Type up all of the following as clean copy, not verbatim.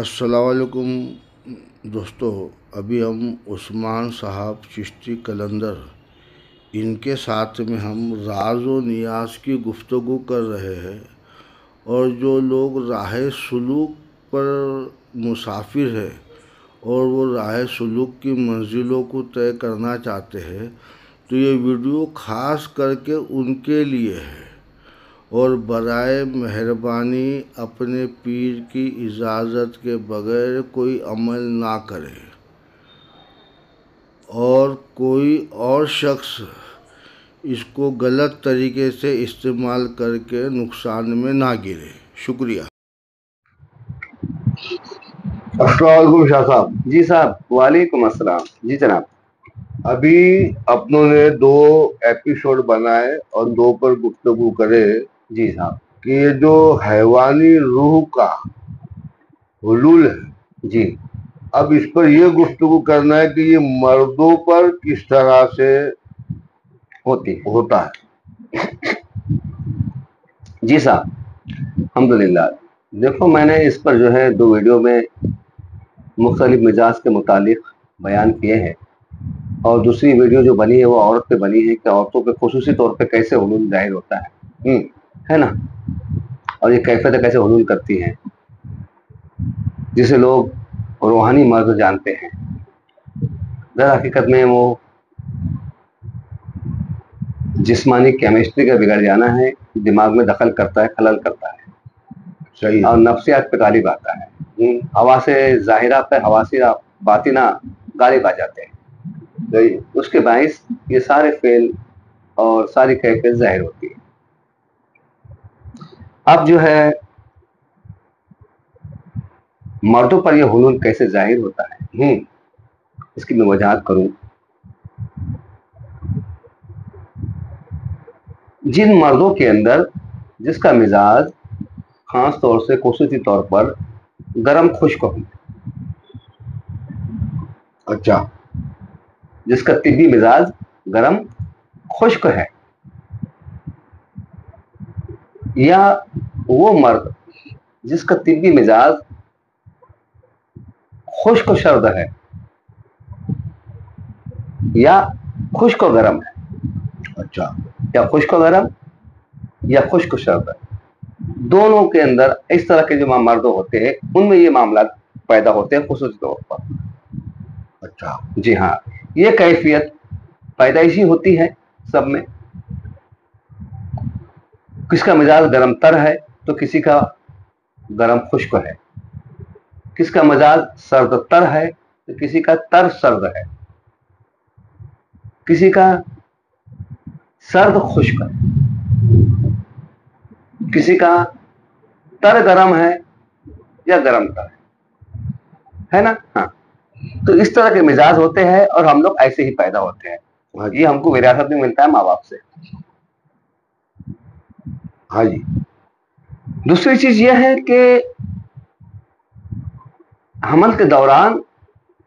السلام علیکم دوستو، ابھی ہم عثمان صاحب چشتی قلندر ان کے ساتھ میں ہم راز و نیاز کی گفتگو کر رہے ہیں، اور جو لوگ راہ سلوک پر مسافر ہیں اور وہ راہ سلوک کی منزلوں کو طے کرنا چاہتے ہیں تو یہ ویڈیو خاص کر کے ان کے لیے ہے۔ اور برائے مہربانی اپنے پیر کی اجازت کے بغیر کوئی عمل نہ کرے اور کوئی اور شخص اس کو غلط طریقے سے استعمال کر کے نقصان میں نہ گرے۔ شکریہ۔ السلام علیکم شاہ صاحب۔ جی صاحب، وعلیکم السلام۔ جی جناب، ابھی اپنوں نے 2 ایپیسوڈ بنائے اور 2 پر گفتگو کرے۔ جی صاحب، کہ یہ جو حیوانی روح کا حلول ہے، جی اب اس پر یہ گفتگو کرنا ہے کہ یہ مردوں پر کس طرح سے ہوتا ہے۔ جی صاحب، الحمدللہ۔ دیکھو، میں نے اس پر جو ہے 2 ویڈیو میں مختلف مزاج کے متعلق بیان کیے ہیں، اور دوسری ویڈیو جو بنی ہے وہ عورت پہ بنی ہے کہ عورتوں پہ خصوصی طور پہ کیسے حلول ظاہر ہوتا ہے نا، اور یہ کیفیت کیسے حلول کرتی ہیں، جسے لوگ روحانی مرض جانتے ہیں۔ در حقیقت میں وہ جسمانی کیمسٹری کا بگڑ جانا ہے، دماغ میں دخل کرتا ہے، خلل کرتا ہے، صحیح، اور نفسیات پہ غالب آتا ہے۔ حواس ظاہرہ پہ حواس باطنہ غالب آ جاتے ہیں، اس کے باعث یہ سارے فعل اور ساری کیفیت ظاہر ہوتی ہے۔ اب جو ہے مردوں پر یہ حلول کیسے ظاہر ہوتا ہے، اس کی میں وضاحت کروں۔ جن مردوں کے اندر جس کا مزاج خاص طور سے خصوصی طور پر گرم خشک ہو، اچھا، جس کا طبی مزاج گرم خشک ہے، یا وہ مرد جس کا طبی مزاج خشک و سرد ہے یا خشک و گرم ہے، اچھا، یا خشک و گرم یا خشک و سرد ہے، دونوں کے اندر اس طرح کے جو مرد ہوتے ہیں ان میں یہ معاملات پیدا ہوتے ہیں خصوصی طور پر۔ اچھا، جی ہاں، یہ کیفیت پیدائشی ہوتی ہے سب میں۔ کس کا مزاج گرم تر ہے تو کسی کا گرم خشک ہے، کس کا مزاج سرد تر ہے تو کسی کا تر سرد ہے، کسی کا سرد خشک ہے، کسی کا تر گرم ہے یا گرم تر ہے نا۔ ہاں، تو اس طرح کے مزاج ہوتے ہیں اور ہم لوگ ایسے ہی پیدا ہوتے ہیں، یہ ہم کو وراثت میں ملتا ہے ماں باپ سے۔ ہاں جی، دوسری چیز یہ ہے کہ حمل کے دوران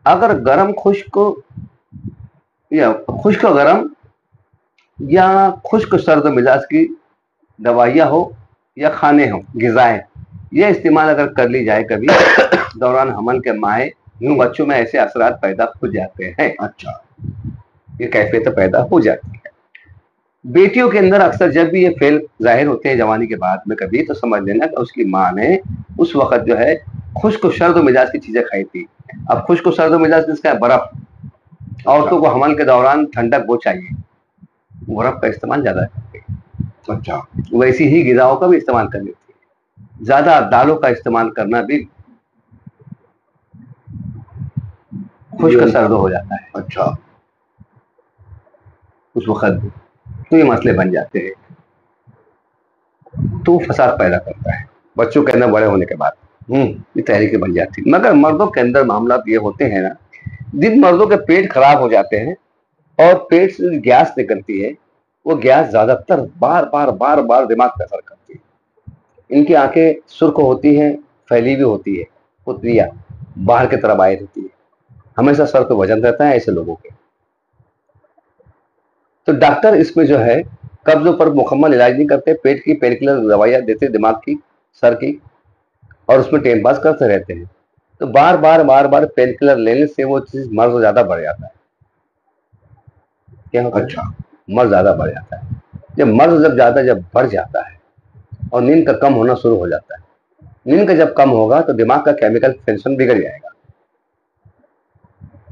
اگر گرم خشک یا خشک و گرم یا خشک سرد مزاج کی دوائیاں ہو یا کھانے ہوں، غذائیں، یہ استعمال اگر کر لی جائے کبھی دوران حمل کے مائع، تو بچوں میں ایسے اثرات پیدا ہو جاتے ہیں۔ اچھا، یہ کیفیت پیدا ہو جاتی ہے۔ بیٹیوں کے اندر اکثر جب بھی یہ فعل ظاہر ہوتے ہیں جوانی کے بعد میں کبھی، تو سمجھ لینا کہ اس کی ماں نے اس وقت جو ہے خشک و سرد مزاج کی چیزیں کھائی تھی۔ اب خشک و سرد مزاج جس کا ہے برف، عورتوں کو حمل کے دوران ٹھنڈک وہ چاہیے، برف کا استعمال زیادہ کرتے ہیں۔ اچھا، ویسی ہی غذاؤں کا بھی استعمال کر لیتی ہے، زیادہ دالوں کا استعمال کرنا بھی خشک سرد ہو جاتا ہے۔ اچھا، اس وقت تو یہ مسئلے بن جاتے ہیں، تو فساد پیدا کرتا ہے بچوں کے اندر بڑے ہونے کے بعد، یہ تحریکیں بن جاتی ہیں۔ مگر مردوں کے اندر معاملات یہ ہوتے ہیں نا، جن مردوں کے پیٹ خراب ہو جاتے ہیں اور پیٹ سے گیس نکلتی ہے، وہ گیس زیادہ تر بار بار دماغ پہ اثر کرتی ہے۔ ان کی آنکھیں سرخ ہوتی ہیں، پھیلی بھی ہوتی ہے، پتلیاں باہر کی طرف آئی ہوتی ہے، ہمیشہ سر پہ وزن رہتا ہے ایسے لوگوں کے۔ تو ڈاکٹر اس میں جو ہے قبضوں پر مکمل علاج نہیں کرتے، پیٹ کی پین کلر دوائیاں دیتے دماغ کی، سر کی، اور اس میں ٹائم پاس کرتے رہتے ہیں۔ تو بار بار پین کلر لینے سے وہ چیز مرض زیادہ بڑھ جاتا ہے. کیا ہوتا ہے؟ اچھا. مرض زیادہ بڑھ جاتا ہے. جب بڑھ جاتا ہے اور نیند کا کم ہونا شروع ہو جاتا ہے. نیند کا جب کم ہوگا تو دماغ کا کیمیکل فنکشن بگڑ جائے گا.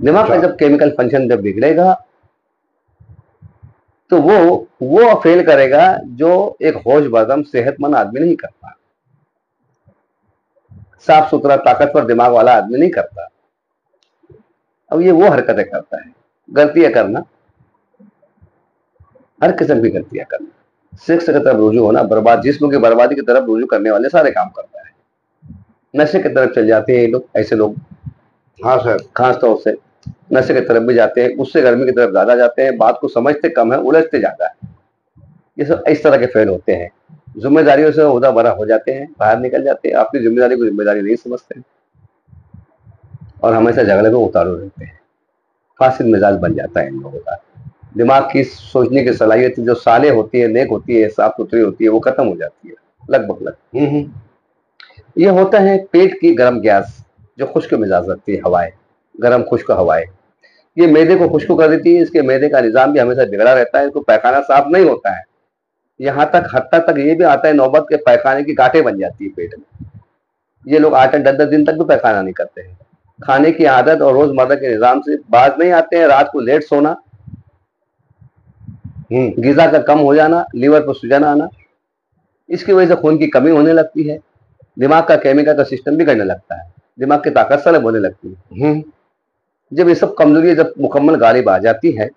دماغ کا جب کیمیکل فنکشن جب بگڑے گا تو وہ فیل کرے گا جو ایک ہوش بادم صحت مند آدمی نہیں کرتا. صاف ستھرا طاقتور دماغ والا آدمی نہیں کرتا. اب یہ وہ حرکتیں کرتا ہے. غلطیاں کرنا, ہر قسم کی غلطیاں کرنا, سیکس کی طرف رجوع ہونا, جسم کی بربادی کی طرف رجوع کرنے والے سارے کام کرتا ہے. نشے کی طرف چل جاتے ہیں لوگ, ایسے لوگ. ہاں سر. خاص طور سے نشے کی طرف بھی جاتے ہیں, اس سے گرمی کی طرف زیادہ جاتے ہیں, بات کو سمجھتے کم ہے, الجھتے زیادہ ہے. یہ سب اس طرح کے فیل ہوتے ہیں. ذمہ داریوں سے عہدہ برا ہو جاتے ہیں, باہر نکل جاتے ہیں, اپنی ذمہ داری کو ذمہ داری نہیں سمجھتے اور ہمیشہ جھگڑے میں اتارو رہتے ہیں. فاسد مزاج بن جاتا ہے ان لوگوں کا. دماغ کی سوچنے کی صلاحیت جو صالح ہوتی ہے, نیک ہوتی ہے, صاف ستھری ہوتی ہے, وہ ختم ہو جاتی ہے لگ بھگ. یہ ہوتا ہے پیٹ کی گرم گیس جو خشک مزاج رکھتی ہے, ہوائیں گرم خشک ہوائیں, یہ معدے کو خشک کر دیتی ہے. اس کے معدے کا نظام بھی ہمیشہ بگڑا رہتا ہے, اس کو پیخانہ صاف نہیں ہوتا ہے. یہاں تک حتیٰ تک یہ بھی آتا ہے نوبت کے پیخانے کی گاٹیں بن جاتی ہے پیٹ میں. یہ لوگ 8-10 دن تک بھی پیخانہ نہیں کرتے ہیں. کھانے کی عادت اور روزمرہ کے نظام سے باز نہیں آتے ہیں. رات کو لیٹ سونا, غذا کا کم ہو جانا, لیور پر سوجن آنا, اس کی وجہ سے خون کی کمی ہونے لگتی ہے. دماغ کا کیمیکل کا سسٹم بھی بگڑنے لگتا ہے. دماغ کی طاقت سلب ہونے لگتی ہے. جب یہ سب کمزوری جب مکمل غالب آ جاتی ہے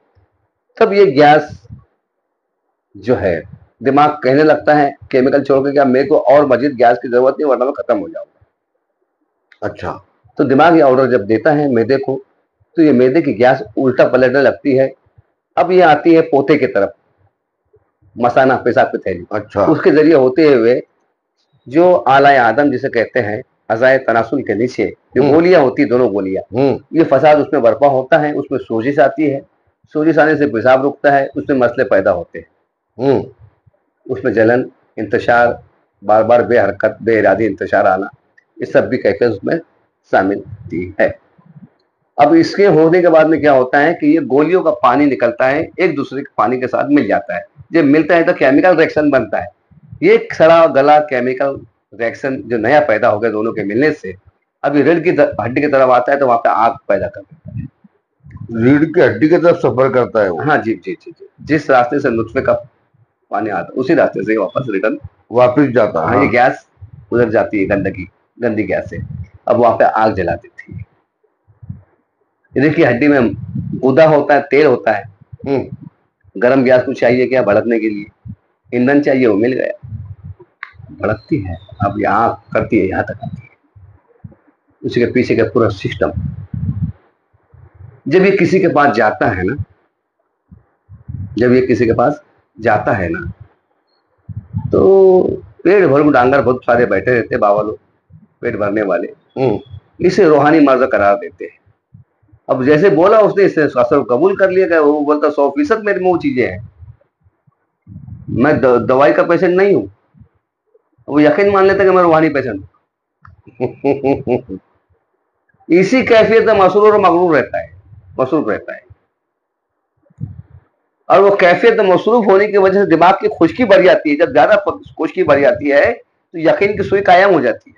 تب یہ گیس جو ہے دماغ کہنے لگتا ہے کیمیکل چھوڑ کے کہ میرے کو اور مزید گیس کی ضرورت نہیں, ورنہ میں ختم ہو جاؤں گا. اچھا. تو دماغ یہ آرڈر جب دیتا ہے معدے کو, تو یہ معدے کی گیس الٹا پلٹنے لگتی ہے. اب یہ آتی ہے پوتے کی طرف, مثانہ, پیشاب کی تھیلی. اچھا. اس کے ذریعے ہوتے ہوئے جو اعلی آدم جسے کہتے ہیں اعضائے تناسل کے نیچے جو گولیاں ہوتی, دونوں گولیاں, یہ فساد اس میں برپا ہوتا ہے. اس میں سوزش آتی ہے, سوزش آنے سے پیشاب رکتا ہے, اس میں مسئلے پیدا ہوتے ہیں. اس میں جلن, انتشار, بار بار بے حرکت, بے ارادی انتشار آنا, یہ سب بھی کیفیت اس میں شامل ہوتی ہے. اب اس کے ہونے کے بعد میں کیا ہوتا ہے کہ یہ گولیوں کا پانی نکلتا ہے, ایک دوسرے کے پانی کے ساتھ مل جاتا ہے. جب ملتا ہے تو کیمیکل ریئیکشن بنتا ہے. یہ سڑا گلا کیمیکل ریئیکشن جو نیا پیدا ہو گیا دونوں کے ملنے سے, ابھی ریڑھ کی ہڈی کی طرف آتا ہے تو وہاں پہ آگ پیدا کر دیتا ہے. ریڑھ کی ہڈی کی طرف سفر کرتا ہے وہ. ہاں جی جی جی جی. جس راستے سے نطفے کا پانی آتا ہے اسی راستے سے واپس ریٹرن واپس جاتا ہے. یہ گیس ادھر جاتی ہے, گندی گیس سے. اب وہاں پہ آگ جلا دیتی ہے. دیکھیے ہڈی میں گودا ہوتا ہے, تیل ہوتا ہے, گرم گیس کو چاہیے کیا بھڑکنے کے لیے, ایندھن چاہیے, وہ مل گیا, بھڑکتی ہے. اب یہاں کرتی ہے, یہاں تک آتی ہے. اسی کے پیچھے کا پورا سسٹم. جب یہ کسی کے پاس جاتا ہے نا, تو پیٹ بھر ڈانگر بہت سارے بیٹھے رہتے, بابا لوگ پیٹ بھرنے والے, اسے روحانی مرض قرار دیتے ہیں. اب جیسے بولا اس نے, اس سے اثر قبول کر لیا. کہ وہ بولتا 100% میرے میں وہ چیزیں ہیں, میں دوائی کا پیشنٹ نہیں ہوں. وہ یقین مان لیتا کہ میں روحانی پیشنٹ ہوں. اسی کیفیت میں مسرور اور مغرور رہتا ہے, مصروف رہتا ہے. اور وہ کیفیت مصروف ہونے کی وجہ سے دماغ کی خشکی بڑھ جاتی ہے. جب زیادہ خشکی بڑھ جاتی ہے تو یقین کی سوئی قائم ہو جاتی ہے.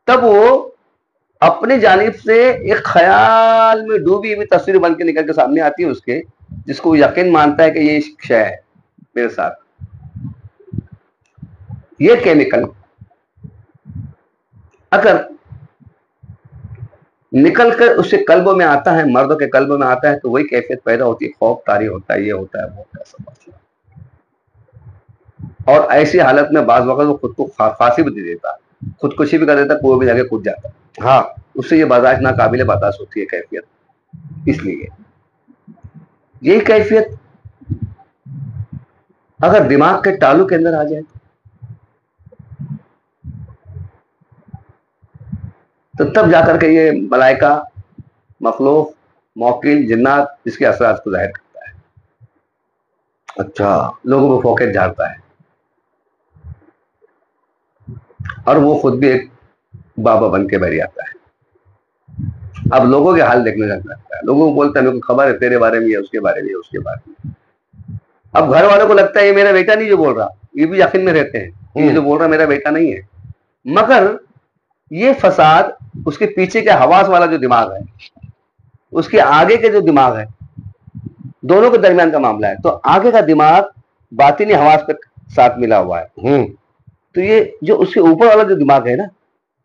تب وہ اپنی جانب سے ایک خیال میں ڈوبی ہوئی تصویر بن کے نکل کے سامنے آتی ہے اس کے, جس کو یقین مانتا ہے کہ یہ شے ہے میرے ساتھ. یہ کیمیکل اگر نکل کر اس کے قلب میں آتا ہے, مرد کے قلب میں آتا ہے, تو وہی کیفیت پیدا ہوتی ہے. خوف طاری ہوتا ہے, یہ ہوتا ہے, وہ ہوتا ہے, سب ہوتا ہے. اور ایسی حالت میں بعض وقت وہ خود کو پھانسی بھی دے دیتا, خودکشی بھی کر دیتا, کوئی بھی جگہ کود جاتا. ہاں, اس سے یہ برداشت ناقابل برداشت ہوتی ہے کیفیت. اس لیے یہی کیفیت اگر دماغ کے تالو کے اندر آ جائے تو تب جا کر کے یہ ملائکہ, مخلوق, موکل, جنات اس کے اثرات کو ظاہر کرتا ہے. اچھا, لوگوں کو فوقیت جھاڑتا ہے. اور وہ خود بھی ایک بابا بن کے بیٹھ جاتا ہے. اب لوگوں کے حال دیکھنے لگتا ہے, لوگوں کو بولتا ہے میرے کو خبر ہے تیرے بارے میں, اس کے بارے میں, اس کے بارے میں. اب گھر والوں کو لگتا ہے یہ میرا بیٹا نہیں جو بول رہا, یہ بھی یقین میں رہتے ہیں یہ جو بول رہا میرا بیٹا نہیں ہے. مگر یہ فساد اس کے پیچھے کے حواس والا جو دماغ ہے, اس کے آگے کے جو دماغ ہے, دونوں کے درمیان کا معاملہ ہے. تو آگے کا دماغ باطنی حواس پہ ساتھ ملا ہوا ہے. تو یہ جو اس کے اوپر والا جو دماغ ہے نا,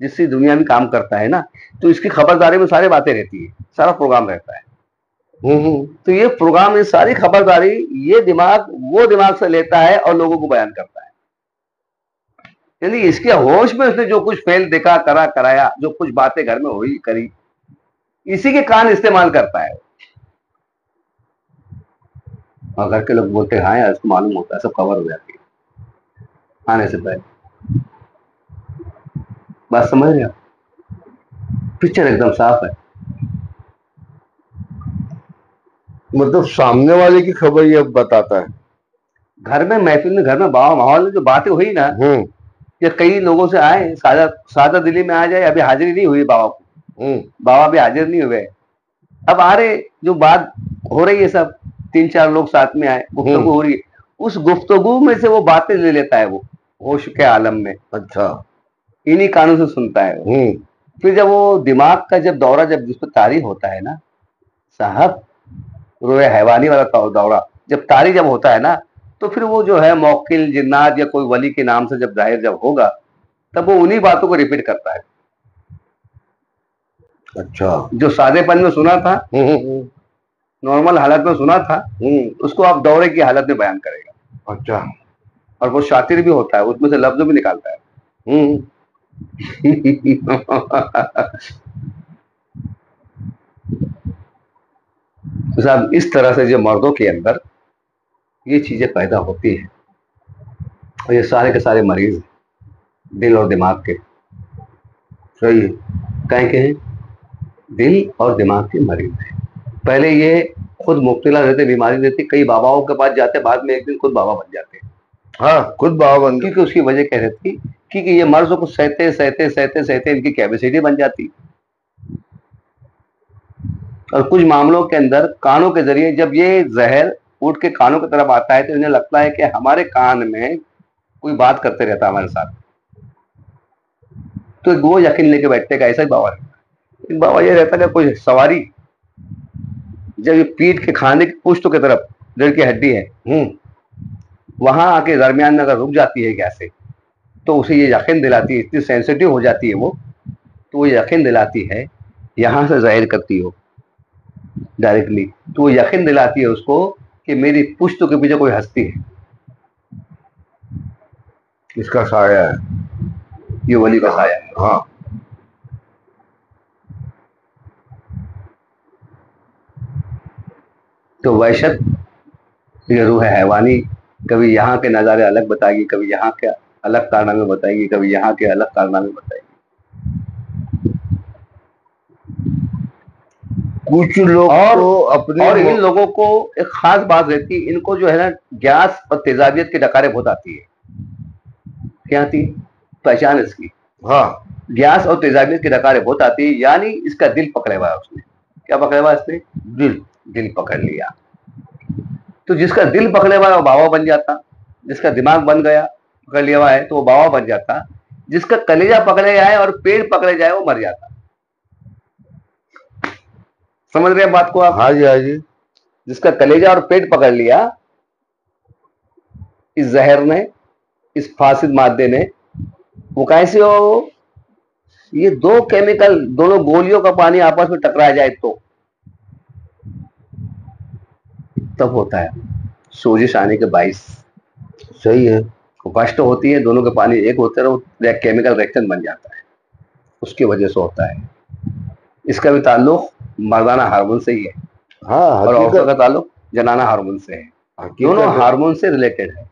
جس سے دنیا میں کام کرتا ہے نا, تو اس کی خبرداری میں ساری باتیں رہتی ہے, سارا پروگرام رہتا ہے. تو یہ پروگرام, یہ ساری خبرداری یہ دماغ وہ دماغ سے لیتا ہے اور لوگوں کو بیان کرتا ہے. یعنی اس کے ہوش میں اس نے جو کچھ فیل دیکھا, کرا, کرایا, جو کچھ باتیں گھر میں ہوئی کری, اسی کے کان استعمال کرتا ہے. اور گھر کے لوگ بولتے ہیں ہاں یار اس کو معلوم ہوتا ہے, سب خبر ہو جاتی ہے آنے سے پہلے. بات سمجھ رہے آپ؟ پکچر ایک دم صاف ہے. مطلب سامنے والے کی خبر یہ بتاتا ہے. گھر میں محفل میں, گھر میں ماحول میں جو باتیں ہوئی نا, یا کئی لوگوں سے آئے سادہ دلی میں آ جائے, ابھی حاضری نہیں ہوئی بابا کو, بابا ابھی حاضر نہیں ہوئے, اب آ رہے جو بات ہو رہی ہے, سب 3-4 لوگ ساتھ میں آئے, گفتگو ہو رہی ہے, اس گفتگو میں سے وہ باتیں لے لیتا ہے وہ ہوش کے عالم میں. اچھا, انہی کانوں سے سنتا ہے وہ. پھر جب وہ دماغ کا جب دورہ جب جس پہ طاری ہوتا ہے نا صاحب, روئے حیوانی والا دورہ جب طاری جب ہوتا ہے نا, تو پھر وہ جو ہے موکل جنات یا کوئی ولی کے نام سے جب ظاہر جب ہوگا, تب وہ انہی باتوں کو ریپیٹ کرتا ہے. اچھا, جو سادے پن میں سنا تھا, نارمل حالت میں سنا تھا, اس کو آپ دورے کی حالت میں بیان کرے گا. اچھا, اور وہ شاطر بھی ہوتا ہے, اس میں سے لفظ بھی نکالتا ہے. صاحب اس طرح سے جو مردوں کے اندر یہ چیزیں پیدا ہوتی ہیں, اور یہ سارے کے سارے مریض دل اور دماغ کے. صحیح ہے, کہیں کہ دل اور دماغ کے مریض ہیں. پہلے یہ خود مبتلا رہتے, بیماری رہتی, کئی باباؤں کے پاس جاتے, بعد میں ایک دن خود بابا بن جاتے. ہاں, خود بابا بن, کیونکہ اس کی وجہ کیا رہتی, کیونکہ یہ مرض کو سہتے سہتے سہتے سہتے ان کی کیپیسٹی بن جاتی. اور کچھ معاملوں کے اندر کانوں کے ذریعے جب یہ زہر اٹھ کے کانوں کی طرف آتا ہے, تو انہیں لگتا ہے کہ ہمارے کان میں کوئی بات کرتے رہتا ہے ہمارے ساتھ, تو وہ یقین لے کے بیٹھتے کہ ایسا ہی بابا رہتا ہے. بابا یہ رہتا کہ کوئی سواری جب یہ پیٹ کے کھانے کی پشت کی طرف ریڑھ کی ہڈی ہے, وہاں آ کے درمیان میں اگر رک جاتی ہے کیسے, تو اسے یہ یقین دلاتی ہے, اتنی سینسیٹیو ہو جاتی ہے وہ, تو وہ یقین دلاتی ہے یہاں سے ظاہر کرتی ہو ڈائریکٹلی, تو وہ یقین دلاتی ہے اس کو کہ میری پشت کے پیچھے کوئی ہستی ہے, اس کا سایہ ہے, یہ ولی کا سایہ ہے. ہاں, تو وحشت یہ روح حیوانی کبھی یہاں کے نظارے الگ بتائے گی, کبھی یہاں کے الگ کارنامے بتائے گی, کبھی یہاں کے الگ کارنامے بتائے گی. کچھ لوگ اور ان لوگوں کو ایک خاص بات رہتی ہے, ان کو جو ہے نا گیس اور تیزابیت کی ڈکاریں بہت آتی ہے. کیا آتی ہے پہچان اس کی؟ ہاں, گیس اور تیزابیت کی ڈکاریں بہت آتی ہے, یعنی اس کا دل پکڑے ہوا ہے اس نے. کیا پکڑے ہوا اس نے؟ دل پکڑ لیا. تو جس کا دل پکڑے ہوا ہے وہ بابا بن جاتا, جس کا دماغ بن گیا پکڑ لیا ہوا ہے تو وہ بابا بن جاتا, جس کا کلیجہ پکڑے جائے اور پیٹ پکڑے جائے وہ مر جاتا. سمجھ رہے ہیں بات کو آپ؟ ہاں جی, ہاں جی. جس کا کلیجہ اور پیٹ پکڑ لیا اس زہر نے, اس فاسد مادے نے, وہ کیسے ہو, یہ دو کیمیکل, دونوں گولیوں کا پانی آپس میں ٹکرایا جائے تو تب ہوتا ہے سوزش آنے کے باعث. صحیح ہے, کشٹ ہوتی ہے, دونوں کے پانی ایک ہوتے رہو, کیمیکل ریئیکشن بن جاتا ہے, اس کی وجہ سے ہوتا ہے. اس کا بھی تعلق مردانہ ہارمون سے ہی ہے. ہاں, اور عورتوں کا تعلق جنانہ ہارمون سے ہے. دونوں ہارمون سے ریلیٹڈ ہے.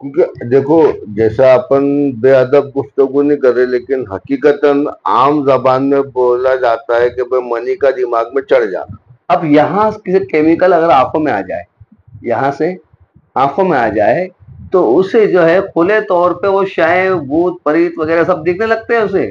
کیونکہ دیکھو جیسا اپن بے ادب گفتگو نہیں کر رہے, لیکن حقیقتاً عام زبان میں بولا جاتا ہے کہ بھائی منی کا دماغ میں چڑھ جانا. اب یہاں کسی کیمیکل اگر آنکھوں میں آ جائے, یہاں سے آنکھوں میں آ جائے, تو اسے جو ہے کھلے طور پہ وہ شے بھوت پریت وغیرہ سب دکھنے لگتے ہیں اسے.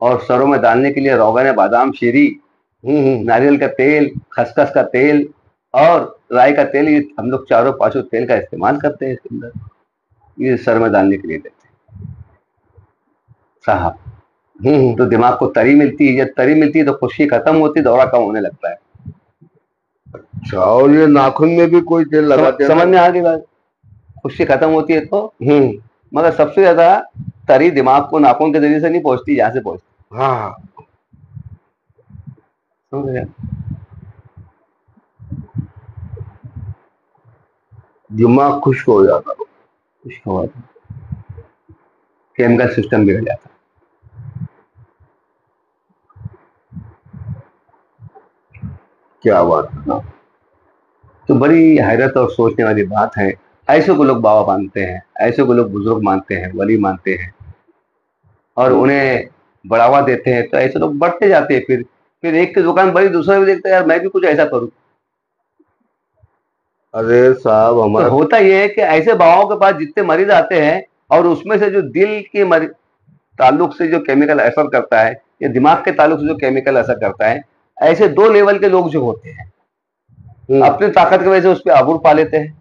اور سروں میں ڈالنے کے لیے روغن بادام شیری، ناریل کا تیل، خسخس کا تیل اور رائی کا تیل، یہ ہم لوگ چاروں پانچوں تیل کا استعمال کرتے ہیں اس کے اندر، یہ سر میں ڈالنے کے لیے دیتے ہیں صاحب۔ تو دماغ کو تری ملتی ہے، جب تری ملتی ہے تو خشکی ختم ہوتی ہے، دورہ کم ہونے لگتا ہے۔ اچھا، اور یہ ناخن میں بھی کوئی تیل لگاتے ہیں؟ سمجھ میں آ گئی بات؟ خشکی ختم ہوتی ہے تو مگر سب سے زیادہ تری دماغ کو ناخن کے ذریعے سے نہیں پہنچتی، یہاں سے پہنچتی۔ ہاں، سمجھ گئے؟ دماغ خشک ہو جاتا، خشک ہوا تھا، کیمیکل سسٹم بگڑ جاتا۔ کیا بات ہے۔ تو بڑی حیرت اور سوچنے والی بات ہے، ایسے کو لوگ بابا مانتے ہیں، ایسے کو لوگ بزرگ مانتے ہیں، ولی مانتے ہیں اور انہیں بڑھاوا دیتے ہیں، تو ایسے لوگ بڑھتے جاتے ہیں، پھر ایک کی دکان بڑی، دوسرا بھی دیکھتا ہے یار میں بھی کچھ ایسا کروں۔ ارے صاحب تو ہمارا ہوتا یہ ہے کہ ایسے باباؤں کے پاس جتنے مریض آتے ہیں اور اس میں سے جو دل کے تعلق سے جو کیمیکل اثر کرتا ہے یا دماغ کے تعلق سے جو کیمیکل اثر کرتا ہے، ایسے دو لیول کے لوگ جو ہوتے ہیں اپنی طاقت کی وجہ سے اس پہ عبور پا لیتے ہیں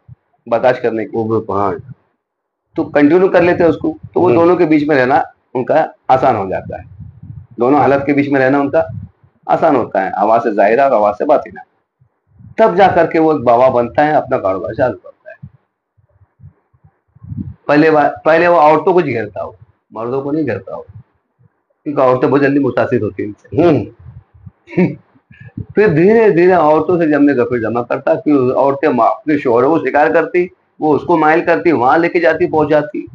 برداشت کرنے کی، تو کنٹینیو کر لیتے ہیں اس کو، تو وہ دونوں کے بیچ میں رہنا ان کا آسان ہو جاتا ہے، دونوں حالت کے بیچ میں رہنا ان کا آسان ہوتا ہے، ہوا سے ظاہرہ اور ہوا سے باطنہ، تب جا کر کے وہ ایک بابا بنتا ہے، اپنا کاروبار چالو کرتا ہے۔ پہلے وہ عورتوں کو گھیرتا ہو، مردوں کو نہیں گھیرتا ہو، کیونکہ عورتیں بہت جلدی متاثر ہوتی ہیں ان سے۔ پھر دھیرے دھیرے عورتوں سے جمنے کا پھر جمع کرتا، پھر عورتیں اپنے شوہروں کو شکار کرتی، وہ اس کو مائل کرتی، وہاں لے کے جاتی، پہنچاتی،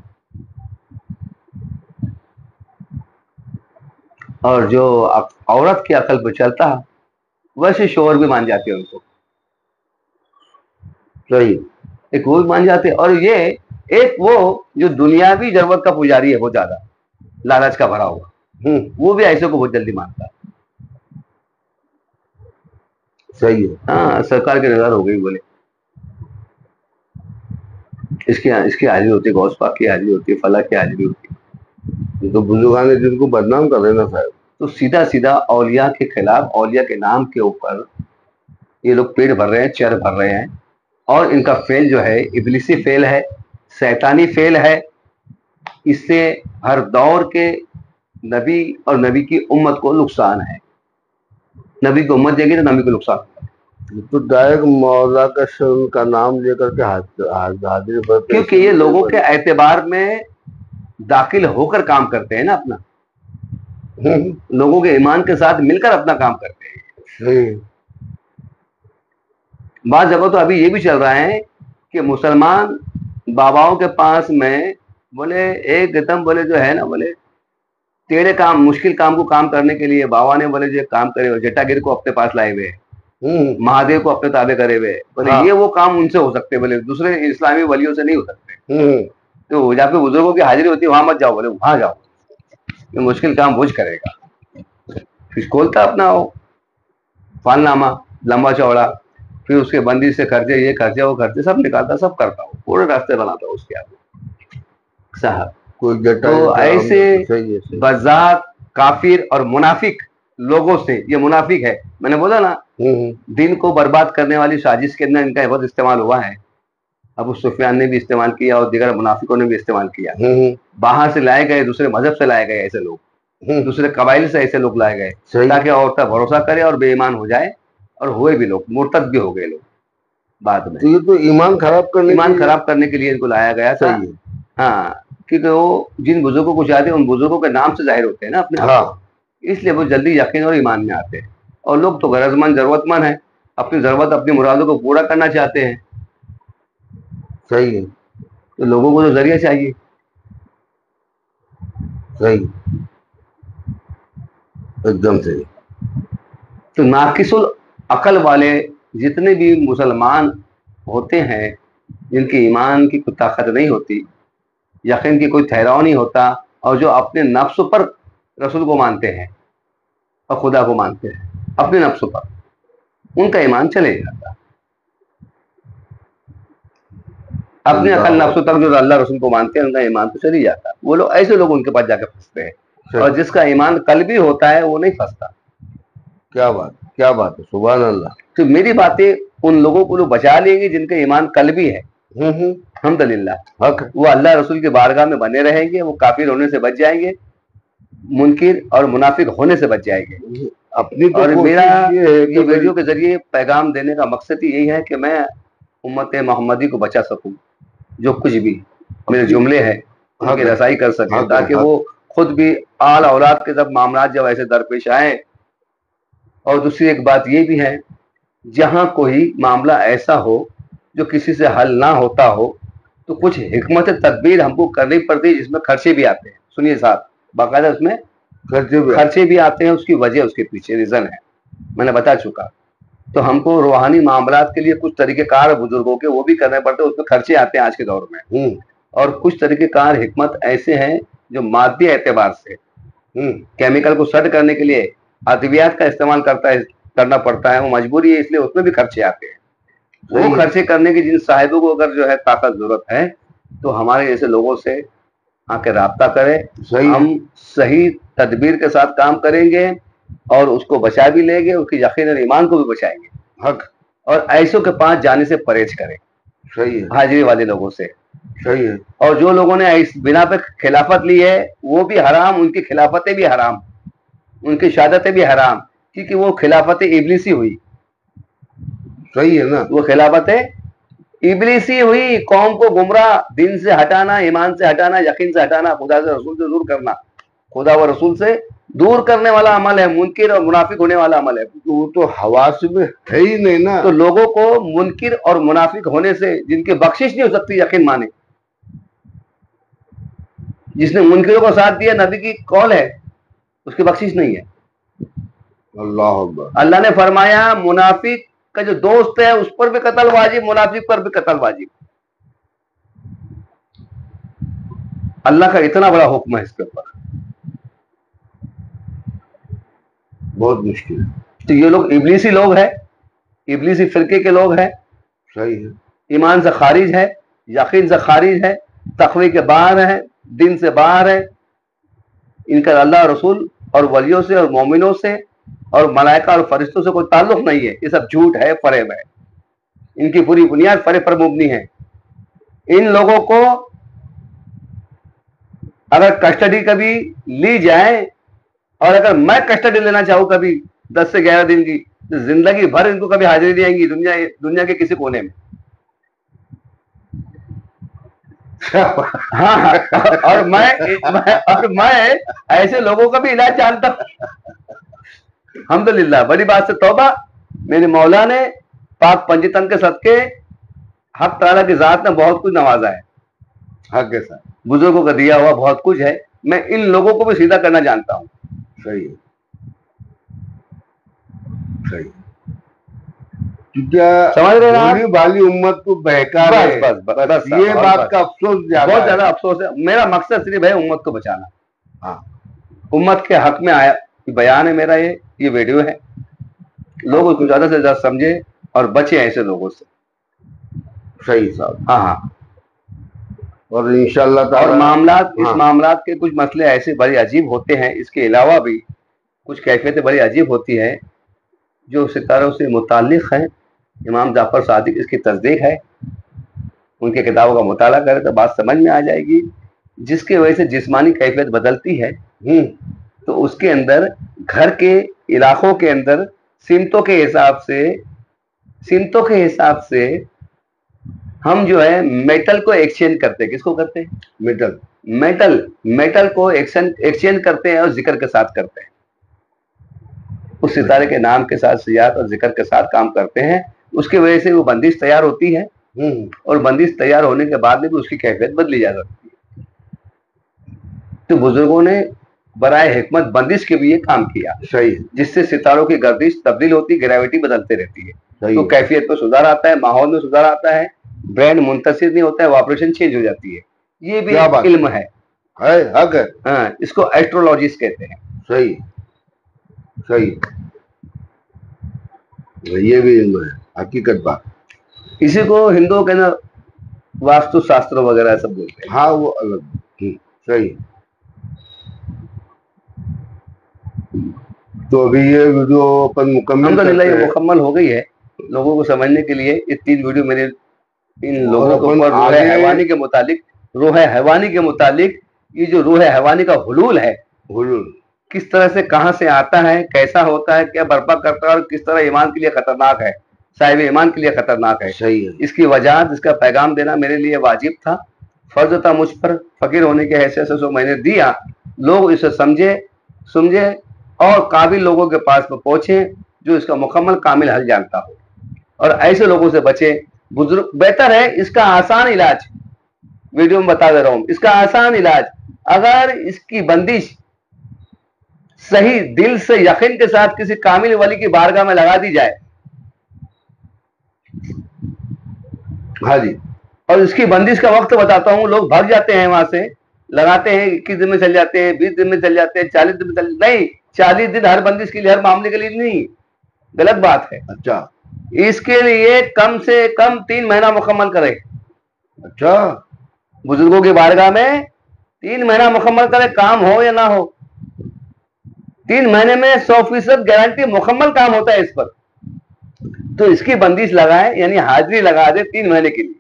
اور جو عورت کی عقل پہ چلتا ویسے شوہر بھی مان جاتے ان کو، صحیح، ایک وہ بھی مان جاتے، اور یہ ایک وہ جو دنیاوی ضرورت کا پجاری ہے بہت زیادہ لالچ کا بھرا ہوا، وہ بھی ایسے کو بہت جلدی مانتا ہے۔ صحیح ہے، ہاں، سرکار کی نظر ہو گئی، بولے اس کی حاضری ہوتی ہے، غوث پاک کی حاضری ہوتی ہے، فلاں کی حاضری ہوتی ہے، یہ تو بزرگان نے جن کو بدنام کر رہے نا صاحب۔ تو سیدھا سیدھا اولیاء کے خلاف، اولیاء کے نام کے اوپر یہ لوگ پیٹ بھر رہے ہیں، چر بھر رہے ہیں، اور ان کا فعل جو ہے ابلیسی فعل ہے، شیطانی فعل ہے، اس سے ہر دور کے نبی اور نبی کی امت کو نقصان ہے، نبی کی امت جائے گی تو نبی کو نقصان ہوگا، تو ڈائریکٹ مولا کا نام لے کر کے حاضری پر، کیونکہ یہ لوگوں کے اعتبار میں داخل ہو کر کام کرتے ہیں نا، اپنا لوگوں کے ایمان کے ساتھ مل کر اپنا کام کرتے ہیں۔ بعض جگہ تو ابھی یہ بھی چل رہا ہے کہ مسلمان باباؤں کے پاس میں بولے ایک دم بولے جو ہے نا، بولے ٹیڑے کام، مشکل کام کو کام کرنے کے لیے بابا نے بولے جو کام کرے ہوئے، جٹا گیر کو اپنے پاس لائے ہوئے، مہادیو کو اپنے تابع کرے ہوئے، بولے یہ وہ کام ان سے ہو سکتے، بولے دوسرے اسلامی ولیوں سے نہیں ہو سکتے، تو جہاں پہ بزرگوں کی حاضری ہوتی ہے وہاں مت جاؤ، بولے وہاں جاؤ، یہ مشکل کام بوجھ کرے گا، پھر کھولتا اپنا فال نامہ لمبا چوڑا، پھر اس کے بندی سے خرچے، یہ خرچے وہ خرچے سب نکالتا، سب کرتا ہوں، پورے راستے بناتا ہوں اس کے آگے صاحب۔ تو ایسے بذات کافر اور منافق لوگوں سے، یہ منافق ہے، میں نے بولا نا دین کو برباد کرنے والی سازش کے اندر ان کا بہت استعمال ہوا ہے، ابو سفیان نے بھی استعمال کیا اور دیگر منافقوں نے بھی استعمال کیا، باہر سے لائے گئے، دوسرے مذہب سے لائے گئے ایسے لوگ، دوسرے قبائل سے ایسے لوگ لائے گئے تاکہ عورتیں بھروسہ کرے اور بے ایمان ہو جائے، اور ہوئے بھی لوگ مرتد بھی ہو گئے لوگ بعد میں، یہ تو ایمان خراب کرنے کے لیے ان کو لایا گیا تھا۔ ہاں، کیونکہ وہ جن بزرگوں کو چاہتے ہیں ان بزرگوں کے نام سے ظاہر ہوتے ہیں نا اپنے آپ کو، اس لیے وہ جلدی یقین اور ایمان میں آتے ہیں، اور لوگ تو غرض مند ضرورت مند ہیں، اپنی ضرورت اپنی مرادوں کو پورا کرنا چاہتے ہیں، صحیح ہے، تو لوگوں کو تو ذریعہ چاہیے، صحیح، ایک دم صحیح۔ تو ناقص العقل والے جتنے بھی مسلمان ہوتے ہیں، جن کی ایمان کی کوئی طاقت نہیں ہوتی، یقین کی کوئی ٹھہراؤ نہیں ہوتا، اور جو اپنے نفس پر رسول کو مانتے ہیں اور خدا کو مانتے ہیں اپنے نفس پر، ان کا ایمان چلے جاتا، اپنے عقل نفس تک جو اللہ رسول کو مانتے ہیں ان کا ایمان تو چل ہی جاتا، وہ لوگ ایسے لوگ ان کے پاس جا کے پھنستے ہیں، اور جس کا ایمان قلبی ہوتا ہے وہ نہیں پھنستا. کیا بات ہے, سبحان اللہ. تو میری باتیں ان لوگوں کو بچا لیں گے جن کا ایمان قلبی ہے. الحمدللہ وہ اللہ رسول کے بارگاہ میں بنے رہیں گے, وہ کافر ہونے سے بچ جائیں گے, منکر اور منافق ہونے سے بچ جائیں گے. اور میرا یہ ویڈیو کے ذریعے پیغام دینے کا مقصد یہی ہے کہ میں امت محمدی کو بچا سکوں, جو کچھ بھی میرے جملے ہیں ان کی رسائی کر سکیں, تاکہ وہ خود بھی آل اولاد کے سب معاملات جب ایسے درپیش آئیں. اور دوسری ایک بات یہ بھی ہے, جہاں کوئی معاملہ ایسا ہو جو کسی سے حل نہ ہوتا ہو تو کچھ حکمت تدبیر ہم کو کرنی پڑتی ہے, جس میں خرچے بھی آتے ہیں. سنیے صاحب, باقاعدہ اس میں خرچے بھی آتے ہیں, اس کی وجہ اس کے پیچھے ریزن ہے, میں نے بتا چکا. تو ہم کو روحانی معاملات کے لیے کچھ طریقہ کار بزرگوں کے وہ بھی کرنے پڑتے ہیں, اس میں خرچے آتے ہیں آج کے دور میں. اور کچھ طریقہ کار حکمت ایسے ہیں جو مادی اعتبار سے کیمیکل کو سیٹ کرنے کے لیے ادویات کا استعمال کرنا پڑتا ہے, وہ مجبوری ہے, اس لیے اس میں بھی خرچے آتے ہیں. وہ خرچے کرنے کی جن صاحبوں کو اگر جو ہے طاقت ضرورت ہے تو ہمارے جیسے لوگوں سے آ کے رابطہ کرے, ہم صحیح تدبیر کے ساتھ کام کریں گے اور اس کو بچا بھی لیں گے, اس کی یقین اور ایمان کو بھی بچائیں گے. حق. اور ایسوں کے پاس جانے سے پرہیز کریں. صحیح ہے. حاضری والے لوگوں سے. صحیح ہے. اور جو لوگوں نے اس بنا پہ خلافت لی ہے وہ بھی حرام, ان کی خلافتیں بھی حرام, ان کی شہادتیں بھی حرام, کیونکہ وہ خلافت ابلیسی ہوئی. صحیح ہے نا, وہ خلافت ابلیسی ہوئی. قوم کو گمراہ, دین سے ہٹانا, ایمان سے ہٹانا, یقین سے ہٹانا, خدا سے رسول سے دور کرنا, خدا و رسول سے دور کرنے والا عمل ہے, منکر اور منافق ہونے والا عمل ہے. وہ تو حواس میں ہے ہی نہیں نا. تو لوگوں کو منکر اور منافق ہونے سے جن کی بخشش نہیں ہو سکتی, یقین مانے. جس نے منکروں کو ساتھ دیا, نبی کی قول ہے, اس کی بخشش نہیں ہے. اللہ اکبر. اللہ نے فرمایا منافق کا جو دوست ہے اس پر بھی قتل واجب, منافق پر بھی قتل واجب. اللہ کا اتنا بڑا حکم ہے اس کے اوپر, بہت مشکل ہے. تو یہ لوگ ابلیسی لوگ ہیں, ابلیسی فرقے کے لوگ ہیں. صحیح ہے. ایمان سے خارج ہے, یقین سے خارج ہے, تقوی کے باہر ہے, دین سے باہر ہے. ان کا اللہ رسول اور ولیوں سے اور مومنوں سے اور ملائکہ اور فرشتوں سے کوئی تعلق نہیں ہے. یہ سب جھوٹ ہے, فریب ہے. ان کی پوری بنیاد فریب پر مبنی ہے. ان لوگوں کو اگر کسٹڈی کبھی لی جائے, اور اگر میں کسٹڈی لینا چاہوں کبھی 10 سے 11 دن کی, تو زندگی بھر ان کو کبھی حاضری نہیں آئیں گی دنیا کے کسی کونے میں. ہاں, اور میں ایسے لوگوں کا بھی علاج جانتا ہوں. الحمدللہ, بڑی بات سے توبہ. میرے مولا نے پاک پنجتن کے صدقے حق تعالیٰ کی ذات نے بہت کچھ نوازا ہے. حق کے ساتھ بزرگوں کا دیا ہوا بہت کچھ ہے. میں ان لوگوں کو بھی سیدھا کرنا جانتا ہوں. صحیح ہے. صحیح. سمجھ رہے ہیں والی امت کو بہکا رہے ہیں. بس یہ بات کا افسوس بہت زیادہ افسوس ہے. میرا مقصد صرف ہے امت کو بچانا. ہاں, امت کے حق میں آیا بیان ہے میرا, یہ ویڈیو ہے. لوگ اس کو زیادہ سے زیادہ سمجھے اور بچے ایسے لوگوں سے. صحیح صاحب. ہاں. اور انشاءاللہ تعالی اور معاملات, اس معاملات کے کچھ مسئلے ایسے بڑے عجیب ہوتے ہیں. اس کے علاوہ بھی کچھ کیفیتیں بڑی عجیب ہوتی ہیں جو ستاروں سے متعلق ہیں. امام جعفر صادق اس کی تصدیق ہے. ان کی کتابوں کا مطالعہ کرے تو بات سمجھ میں آ جائے گی. جس کی وجہ سے جسمانی کیفیت بدلتی ہے, تو اس کے اندر گھر کے علاقوں کے اندر سمتوں کے حساب سے ہم جو ہے میٹل کو ایکسچینج کرتے ہیں. کس کو کرتے ہیں؟ میٹل کو ایکسچینج کرتے ہیں اور ذکر کے ساتھ کرتے ہیں. اس ستارے کے نام کے ساتھ سیاحت اور ذکر کے ساتھ کام کرتے ہیں. اس کی وجہ سے وہ بندش تیار ہوتی ہے, اور بندش تیار ہونے کے بعد میں بھی اس کی کیفیت بدلی جا سکتی ہے. تو بزرگوں نے برائے حکمت بندش کے بھی یہ کام کیا. صحیح. جس سے ستاروں کی گردش تبدیل ہوتی, گریوٹی بدلتے رہتی ہے. تو کیفیت میں سدھار آتا ہے, ماحول میں سدھار آتا ہے, برین منتصر نہیں ہوتا ہے, وائبریشن چینج ہو جاتی ہے. یہ بھی علم ہے. ہاں, اس کو ایسٹرولوجسٹ کہتے ہیں. صحیح. صحیح. یہ بھی علم ہے, حقیقت بات. اسی کو ہندوؤں کے اندر واستو شاستر وغیرہ سب بولتے ہیں. ہاں, وہ الگ. صحیح. تو ابھی یہ ویڈیو اپن مکمل الحمدللہ کرتے یہ ہیں مکمل ہو گئی ہے لوگوں کو سمجھنے کے لیے. یہ 3 ویڈیو میرے ان اور لوگوں کے اپن اوپر روح آگے حیوانی کے متعلق یہ جو روح حیوانی کا حلول ہے حلول کس طرح سے کہاں سے آتا ہے, کیسا ہوتا ہے, کیا برپا کرتا ہے اور کس طرح ایمان کے لیے خطرناک ہے, صاحب ایمان کے لیے خطرناک ہے. صحیح ہے. اس کی وجاہت, اس کا پیغام دینا میرے لیے واجب تھا, فرض تھا مجھ پر. فقیر ہونے کے حیثیت سے میں نے دیا. لوگ اسے سمجھے اور قابل لوگوں کے پاس پہنچے جو اس کا مکمل کامل حل جانتا ہو, اور ایسے لوگوں سے بچے. بزرگ بہتر ہے اس کا آسان علاج, ویڈیو میں بتا دے رہا ہوں, اس کا آسان علاج اگر اس کی بندش صحیح دل سے یقین کے ساتھ کسی کامل ولی کی بارگاہ میں لگا دی جائے, ہاں جی, اور اس کی بندش کا وقت بتاتا ہوں. لوگ بھاگ جاتے ہیں وہاں سے, لگاتے ہیں 21 دن میں چل جاتے ہیں, 20 دن میں چل جاتے ہیں, 40 دن میں نہیں, 40 دن ہر بندش کے لیے, ہر معاملے کے لیے نہیں, غلط بات ہے. اچھا اس کے لیے کم سے کم 3 مہینہ مکمل کرے. اچھا, بزرگوں کی بارگاہ میں 3 مہینہ مکمل کرے, کام ہو یا نہ ہو. 3 مہینے میں 100% گارنٹی مکمل کام ہوتا ہے اس پر. تو اس کی بندش لگائے, یعنی حاضری لگا دے 3 مہینے کے لیے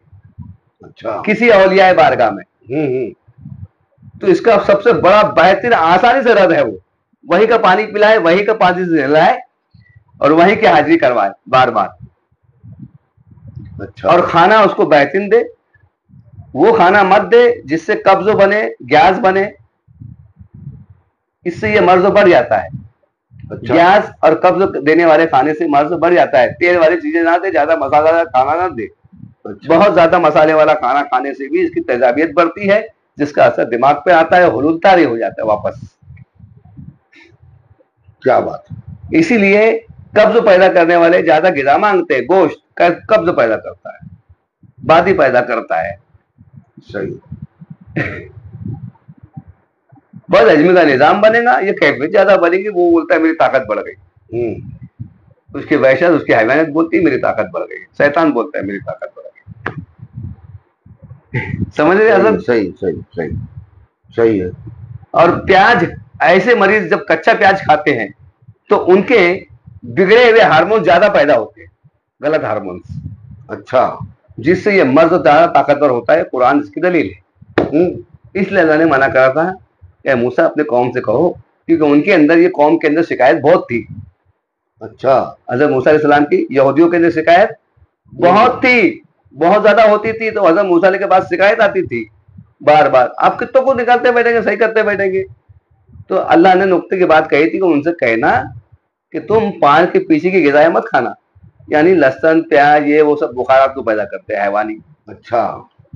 اچھا, کسی اولیاء بارگاہ میں. تو اس کا سب سے بڑا بہترین آسانی سے رد ہے. وہ وہی کا پانی پلائے, وہی کا پانی سے نہلائے, اور وہی کی حاضری کروائے بار بار. اچھا, اور کھانا اس کو بہترین دے. وہ کھانا مت دے جس سے قبض بنے, گیس بنے. اس سے یہ مرض بڑھ جاتا ہے. اچھا, گیس اور قبض دینے والے کھانے سے مرض بڑھ جاتا ہے. تیل والی چیزیں نہ دے, زیادہ مسالہ دار کھانا نہ دے. اچھا, بہت زیادہ مسالے والا کھانا کھانے سے بھی اس کی تیزابیت بڑھتی ہے, جس کا اثر دماغ پہ آتا ہے, حلول طاری ہو جاتا ہے واپس. کیا بات. اسی لیے قبض پیدا کرنے والے زیادہ غذا مانگتے ہیں. گوشت قبض پیدا کرتا ہے, بادی پیدا کرتا ہے. صحیح, بس ہضمی کا نظام بنے گا, یہ کیفیت زیادہ بنے گی. وہ بولتا ہے میری طاقت بڑھ گئی, اس کی وحشت, اس کی حیوانیت بولتی ہے میری طاقت بڑھ گئی. شیطان بولتا ہے میری طاقت بڑھ گئی. سمجھ رہے حضرت؟ صحیح صحیح صحیح صحیح ہے. اور پیاز, ایسے مریض جب کچا پیاز کھاتے ہیں تو ان کے بگڑے ہوئے ہارمون زیادہ پیدا ہوتے ہیں, غلط ہارمونس. اچھا, جس سے یہ مرض زیادہ طاقتور ہوتا ہے. قرآن اس کی دلیل ہے. اس لیے اللہ نے منع کرا تھا کہ موسیٰ اپنے قوم سے کہو, کیونکہ ان کے اندر, یہ قوم کے اندر شکایت بہت تھی. اچھا, حضرت موسیٰ علیہ السلام کی یہودیوں کے اندر شکایت بہت تھی, بہت زیادہ ہوتی تھی. تو حضرت موسیٰ علیہ کے پاس شکایت آتی تھی بار بار, آپ کتوں کو نکالتے بیٹھیں گے, صحیح کرتے بیٹھیں گے. تو اللہ نے نقطے کی بات کہی تھی کہ ان سے کہنا کہ تم پان کے پیچھے کی غذائیں مت کھانا, یعنی لہسن, پیاز, یہ وہ سب بخارات کو پیدا کرتے ہیں حیوانی. اچھا,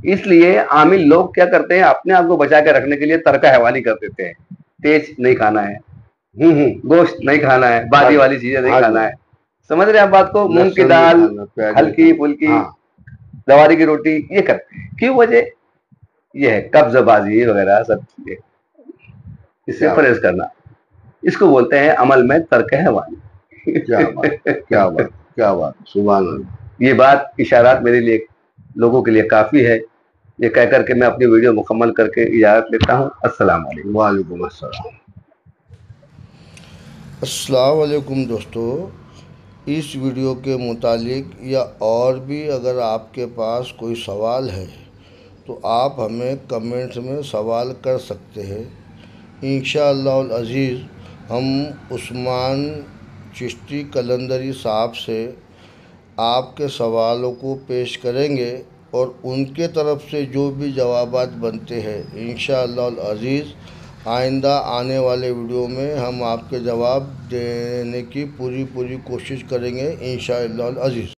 اس لیے عامل لوگ کیا کرتے ہیں, اپنے آپ کو بچا کے رکھنے کے لیے ترکہ حیوانی کر دیتے ہیں. تیز نہیں کھانا ہے, گوشت نہیں کھانا ہے, بادی والی چیزیں نہیں کھانا ہے. سمجھ رہے ہیں آپ بات کو؟ مونگ کی دال, ہلکی پھلکی, جواری کی روٹی, یہ کرتے ہیں. کیوں وجہ یہ ہے قبض بازی وغیرہ سب چیزیں, اس سے پرہیز کرنا. اس کو بولتے ہیں عمل میں ترک حیوانی. کیا بات, کیا بات, کیا بات, سبحان اللہ. یہ بات اشارات میرے لیے, لوگوں کے لیے کافی ہے. یہ کہہ کر کے میں اپنی ویڈیو مکمل کر کے اجازت لیتا ہوں. السلام علیکم. وعلیکم السلام. السلام علیکم دوستو. اس ویڈیو کے متعلق یا اور بھی اگر آپ کے پاس کوئی سوال ہے تو آپ ہمیں کمنٹس میں سوال کر سکتے ہیں. انشاءاللہ العزیز ہم عثمان چشتی قلندری صاحب سے آپ کے سوالوں کو پیش کریں گے, اور ان کے طرف سے جو بھی جوابات بنتے ہیں انشاءاللہ العزیز آئندہ آنے والے ویڈیو میں ہم آپ کے جواب دینے کی پوری کوشش کریں گے انشاءاللہ العزیز.